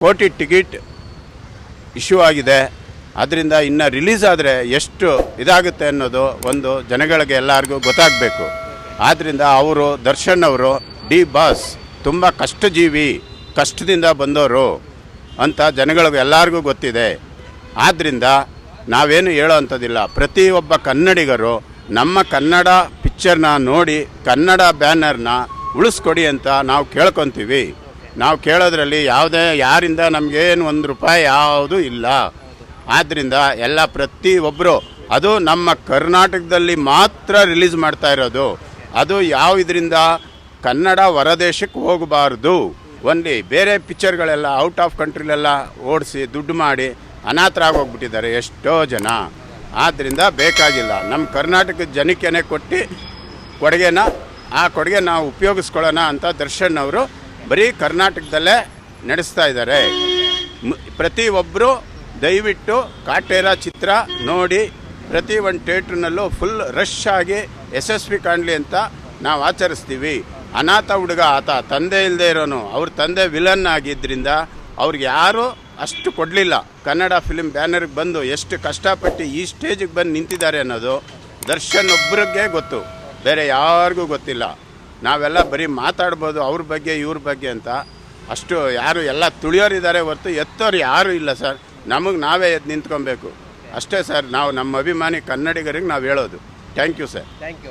ಕೋಟಿ ticket issue ಆಗಿದೆ. ಅದರಿಂದ ಇನ್ನು ರಿಲೀಸ್ ಆದರೆ ಎಷ್ಟು ಇದಾಗುತ್ತೆ ಅನ್ನೋದು ಒಂದು ಜನಗಳಿಗೆ ಎಲ್ಲರಿಗೂ ಗೊತ್ತಾಗಬೇಕು. ಆದ್ದರಿಂದ ಅವರು ದರ್ಶನ್ ಅವರು ಡಿ ಬಾಸ್ ತುಂಬ ಕಷ್ಟಜೀವಿ, ಕಷ್ಟದಿಂದ ಬಂದವರು ಅಂತ ಜನಗಳಿಗೆ ಎಲ್ಲರಿಗೂ ಗೊತ್ತಿದೆ. ಆದ್ದರಿಂದ ನಾವೇನು ಹೇಳೋ ಅಂಥದ್ದಿಲ್ಲ. ಪ್ರತಿಯೊಬ್ಬ ಕನ್ನಡಿಗರು ನಮ್ಮ ಕನ್ನಡ ಪಿಕ್ಚರ್ನ ನೋಡಿ ಕನ್ನಡ ಬ್ಯಾನರ್ನ ಉಳಿಸ್ಕೊಡಿ ಅಂತ ನಾವು ಕೇಳ್ಕೊತೀವಿ. ನಾವು ಕೇಳೋದ್ರಲ್ಲಿ ಯಾವುದೇ ಯಾರಿಂದ ನಮಗೇನು ₹1 ಯಾವುದೂ ಇಲ್ಲ. ಆದ್ದರಿಂದ ಎಲ್ಲ ಪ್ರತಿಯೊಬ್ಬರು ಅದು ನಮ್ಮ ಕರ್ನಾಟಕದಲ್ಲಿ ಮಾತ್ರ ರಿಲೀಸ್ ಮಾಡ್ತಾ ಇರೋದು. ಅದು ಯಾವ ಇದರಿಂದ ಕನ್ನಡ ಹೊರದೇಶಕ್ಕೆ ಹೋಗಬಾರ್ದು. ಓನ್ಲಿ ಬೇರೆ ಪಿಕ್ಚರ್ಗಳೆಲ್ಲ ಔಟ್ ಆಫ್ ಕಂಟ್ರಿಲೆಲ್ಲ ಓಡಿಸಿ ದುಡ್ಡು ಮಾಡಿ ಅನಾಥರಾಗೋಗ್ಬಿಟ್ಟಿದ್ದಾರೆ ಎಷ್ಟೋ ಜನ. ಆದ್ದರಿಂದ ಬೇಕಾಗಿಲ್ಲ. ನಮ್ಮ ಕರ್ನಾಟಕದ ಜನಕ್ಕೇನೆ ಕೊಟ್ಟು ಕೊಡುಗೆನ ಆ ಕೊಡುಗೆ ನಾವು ಉಪಯೋಗಿಸ್ಕೊಳ್ಳೋಣ ಅಂತ ದರ್ಶನ್ ಅವರು ಬರೀ ಕರ್ನಾಟಕದಲ್ಲೇ ನಡೆಸ್ತಾ ಇದ್ದಾರೆ. ಪ್ರತಿಯೊಬ್ಬರು ದಯವಿಟ್ಟು ಕಾಟೇರ ಚಿತ್ರ ನೋಡಿ ಪ್ರತಿ ಒಂದು ಥಿಯೇಟ್ರ್ನಲ್ಲೂ ಫುಲ್ ರಶ್ ಆಗಿ ಯಶಸ್ವಿ ಕಾಣಲಿ ಅಂತ ನಾವು ಆಚರಿಸ್ತೀವಿ. ಅನಾಥ ಹುಡುಗ ಆತ ತಂದೆ ಇಲ್ಲದೆ ಇರೋನು, ಅವ್ರ ತಂದೆ ವಿಲನ್ ಆಗಿದ್ದರಿಂದ ಅವ್ರಿಗೆ ಯಾರೂ ಅಷ್ಟು ಕೊಡಲಿಲ್ಲ. ಕನ್ನಡ ಫಿಲ್ಮ್ ಬ್ಯಾನರ್ಗೆ ಬಂದು ಎಷ್ಟು ಕಷ್ಟಪಟ್ಟು ಈ ಸ್ಟೇಜಿಗೆ ಬಂದು ನಿಂತಿದ್ದಾರೆ ಅನ್ನೋದು ದರ್ಶನ್ ಒಬ್ಬರಿಗೆ ಗೊತ್ತು, ಬೇರೆ ಯಾರಿಗೂ ಗೊತ್ತಿಲ್ಲ. ನಾವೆಲ್ಲ ಬರೀ ಮಾತಾಡ್ಬೋದು ಅವ್ರ ಬಗ್ಗೆ ಇವ್ರ ಬಗ್ಗೆ ಅಂತ. ಅಷ್ಟು ಯಾರು ಎಲ್ಲ ತುಳಿಯೋರಿದ್ದಾರೆ ಹೊರತು ಎತ್ತೋರು ಯಾರೂ ಇಲ್ಲ ಸರ್. ನಮಗೆ ನಾವೇ ಎದ್ದು ನಿಂತ್ಕೊಬೇಕು ಅಷ್ಟೇ ಸರ್. ನಾವು ನಮ್ಮ ಅಭಿಮಾನಿ ಕನ್ನಡಿಗರಿಗೆ ನಾವು ಹೇಳೋದು. Thank you sir. Thank you.